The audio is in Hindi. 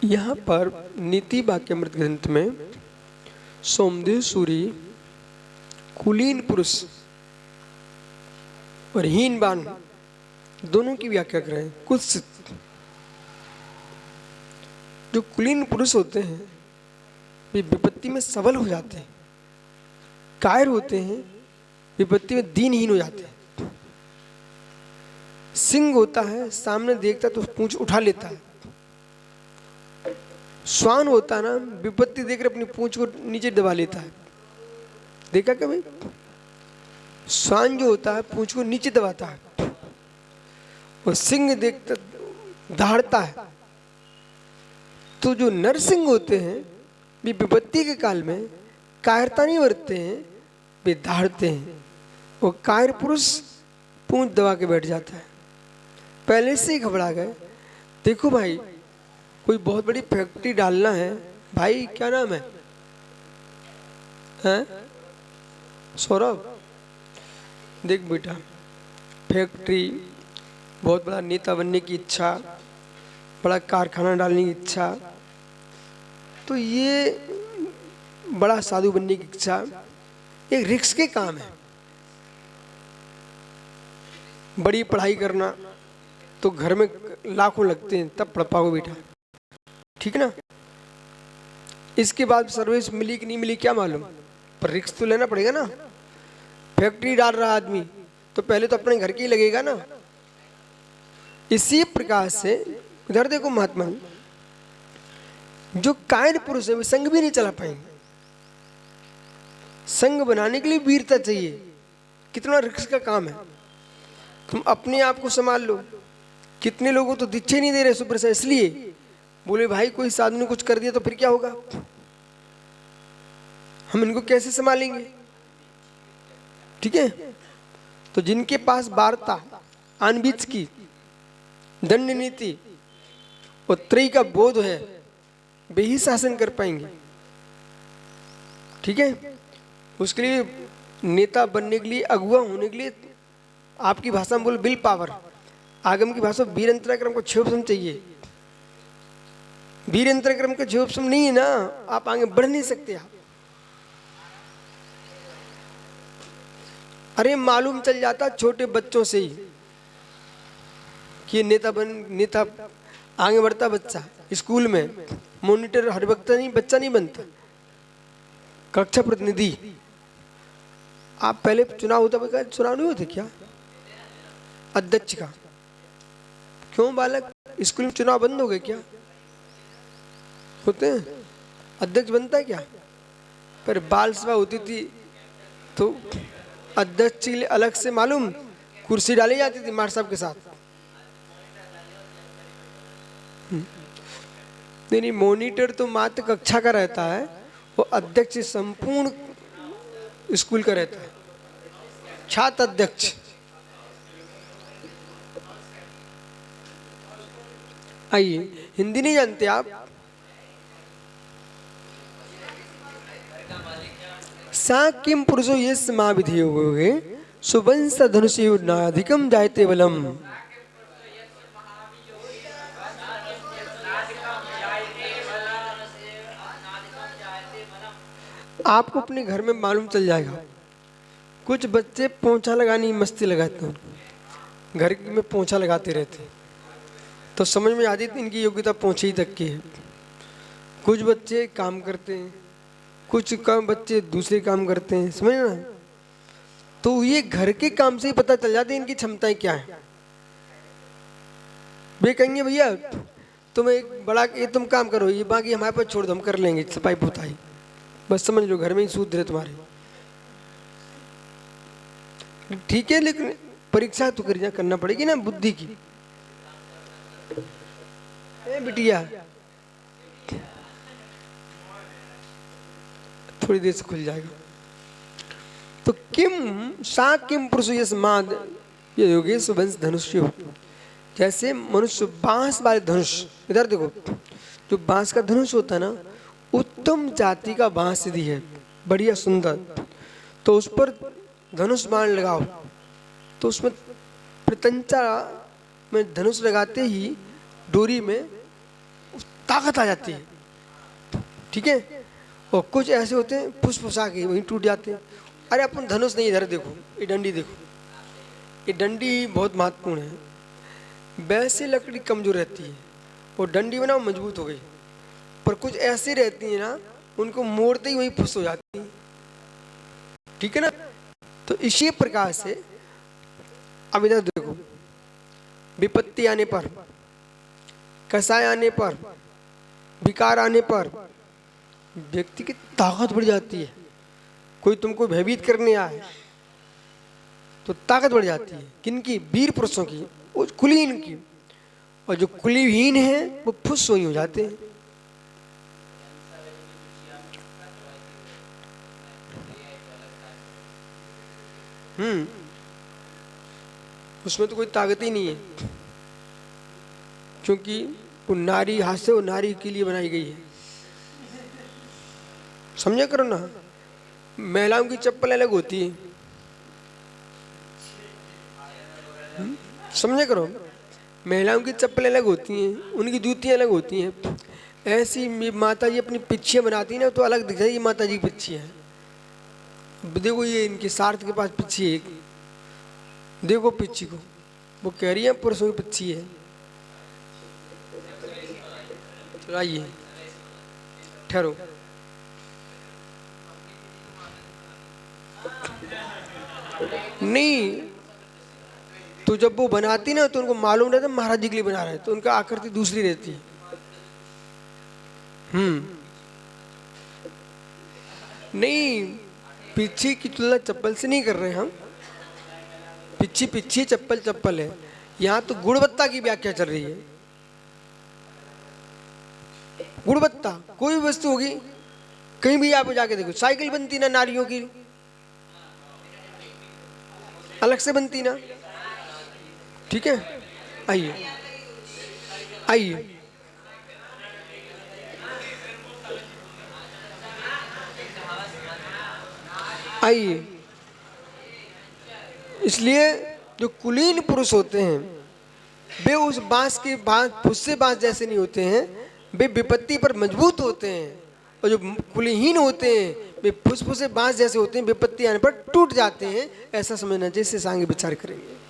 यहाँ पर नीति वाक्यामृत ग्रंथ में सोमदेव सूरी कुलीन पुरुष और हीनवान दोनों की व्याख्या कर रहे हैं। कुछ जो कुलीन पुरुष होते हैं वे विपत्ति में सबल हो जाते हैं, कायर होते हैं, विपत्ति में दीनहीन हो जाते हैं। सिंह होता है, सामने देखता तो पूंछ उठा लेता है। श्वान होता है ना, विपत्ति देखकर अपनी पूंछ को नीचे दबा लेता है। देखा कभी? श्वान जो होता है पूंछ को नीचे दबाता है, और सिंह देखता दहाड़ता है। तो जो नरसिंह होते हैं वे विपत्ति के काल में कायरता नहीं बरतते हैं, वे दहाड़ते हैं। और कायर पुरुष पूंछ दबा के बैठ जाता है, पहले से ही घबरा गए। देखो भाई, कोई बहुत बड़ी फैक्ट्री डालना है, भाई क्या नाम है? सौरभ, देख बेटा, फैक्ट्री, बहुत बड़ा नेता बनने की इच्छा, बड़ा कारखाना डालने की इच्छा, तो ये बड़ा साधु बनने की इच्छा एक रिस्क के काम है। बड़ी पढ़ाई करना तो घर में लाखों लगते हैं, तब पढ़ पाओगे बेटा, ठीक है ना? इसके बाद सर्विस मिली कि नहीं मिली क्या मालूम, पर रिस्क तो लेना पड़ेगा ना। फैक्ट्री डाल रहा आदमी तो पहले तो अपने घर के ही लगेगा ना। इसी प्रकार से इधर देखो महात्मा, जो कायर पुरुष है वे संघ भी नहीं चला पाएंगे। संघ बनाने के लिए वीरता चाहिए, कितना रिस्क का काम है। तुम अपने आप को संभाल लो। कितने लोगों तो दीक्षे नहीं दे रहे सुपर से, इसलिए बोले भाई कोई साधु ने कुछ कर दिया तो फिर क्या होगा, हम इनको कैसे संभालेंगे? ठीक है, तो जिनके पास वार्ता, अनबिच की, दंड नीति और त्रयी का बोध है, वे ही शासन कर पाएंगे। ठीक है, उसके लिए नेता बनने के लिए, अगुआ होने के लिए, आपकी भाषा में बोल विल पावर, आगम की भाषा वीर अंतराक्रम को 6 ऑप्शन चाहिए। वीर अंतराक्रम के 6 ऑप्शन नहीं है ना, आप आगे बढ़ नहीं सकते। आप अरे मालूम चल जाता छोटे बच्चों से ही कि नेता आगे बढ़ता बच्चा। स्कूल में मॉनिटर हर बच्चा नहीं बनता, कक्षा प्रतिनिधि। आप पहले चुनाव होता, चुनाव नहीं होते क्या अध्यक्ष का? क्यों बालक, स्कूल में चुनाव बंद हो गए क्या? होते हैं, अध्यक्ष बनता है क्या? पर बाल सभा होती थी तो अध्यक्ष के लिए अलग से मालूम कुर्सी डाली जाती थी मार साहब के साथ। नहीं, मॉनिटर तो मात्र कक्षा का रहता है, वो अध्यक्ष संपूर्ण स्कूल का रहता है, छात्र अध्यक्ष। आइए, हिंदी नहीं जानते आप? सा किम पुरुषो यस् मा विधीयोगे सुवंश धनुषयोनाधिकम जायते बलम। आपको अपने घर में मालूम चल जाएगा, कुछ बच्चे पोंछा लगाने की मस्ती लगाते हैं, घर में पोंछा लगाते रहते हैं, तो समझ में आती इनकी योग्यता पोंछे ही तक की है। कुछ बच्चे काम करते हैं, कुछ काम बच्चे दूसरे काम करते हैं, समझ ना? तो ये घर के काम से ही पता चल जाती है इनकी क्षमताएं क्या है। वे कहेंगे भैया तुम एक बड़ा, ये तुम काम करो, ये बाकी हमारे पास छोड़ दो, हम कर लेंगे सफाई पुताई, बस समझ लो घर में ही सूद रहे तुम्हारे। ठीक है, लेकिन परीक्षा तो करना पड़ेगी ना बुद्धि की। बिटिया थोड़ी देर से खुल जाएगा। तो किम पुरुष यस्माद योगेश वंश धनुष्यो, जैसे मनुष्य बांस वाले धनुष, इधर देखो, जो बांस का धनुष होता है ना, उत्तम जाति का बांस यदि है, बढ़िया सुंदर, तो उस पर धनुष बाण लगाओ तो उसमें प्रत्यंचा में धनुष लगाते ही डोरी में ताकत आ जाती है, ठीक है। और कुछ ऐसे होते हैं फुसफुसा के वहीं टूट जाते हैं। अरे अपन धनुष नहीं, इधर देखो, ये डंडी देखो, ये डंडी बहुत महत्वपूर्ण है। वैसे लकड़ी कमजोर रहती है और डंडी बनाओ मजबूत हो गई, पर कुछ ऐसी रहती है ना, उनको मोड़ते ही वहीं फुस हो जाती है, ठीक है ना। तो इसी प्रकार से अब इधर देखो, विपत्ति आने पर, कसाय आने पर, विकार आने पर व्यक्ति की ताकत बढ़ जाती है। कोई तुमको भयभीत करने आए तो ताकत बढ़ जाती है। किनकी? वीर पुरुषों की, वो कुलीन की। और जो कुलीहीन है वो फुस वही हो जाते हैं। उसमें तो कोई ताकत ही नहीं है, क्योंकि वो नारी हाथ से, वो नारी के लिए बनाई गई है, समझा करो ना। महिलाओं की चप्पल अलग होती है, समझा करो। महिलाओं की चप्पल अलग होती हैं, उनकी जूतियाँ अलग होती हैं। ऐसी माता जी अपनी पिच्छियाँ बनाती ना तो अलग दिख जाए, ये माता जी की पिच्छियाँ हैं। देखो ये इनके सार्थ के पास पिच्छी है एक, देखो पिच्छी को, वो कह रही है पुरुषों की पिच्छी है। चलो आइए, ठहरो। नहीं, तो जब वो बनाती ना तो उनको मालूम रहता महाराज जी के लिए बना रहे हैं, तो उनका आकृति दूसरी रहती है। नहीं, पिच्छी की तुलना चप्पल से नहीं कर रहे हम। पिच्छी पिच्छी, चप्पल चप्पल है। यहाँ तो गुणवत्ता की व्याख्या चल रही है। गुणवत्ता कोई भी वस्तु होगी, कहीं भी आप जाके देखो, साइकिल बनती ना नारियों की, अलग से बनती ना, ठीक है। आइए आइए, आइए। इसलिए जो कुलीन पुरुष होते हैं वे उस बांस के बांस, फुस्से बांस जैसे नहीं होते हैं, वे विपत्ति पर मजबूत होते हैं। और जो कुलीहीन होते हैं वे फुसफुसे बांस जैसे होते हैं, विपत्ति आने पर टूट जाते हैं। ऐसा समझना चाहिए, इससे आगे विचार करेंगे।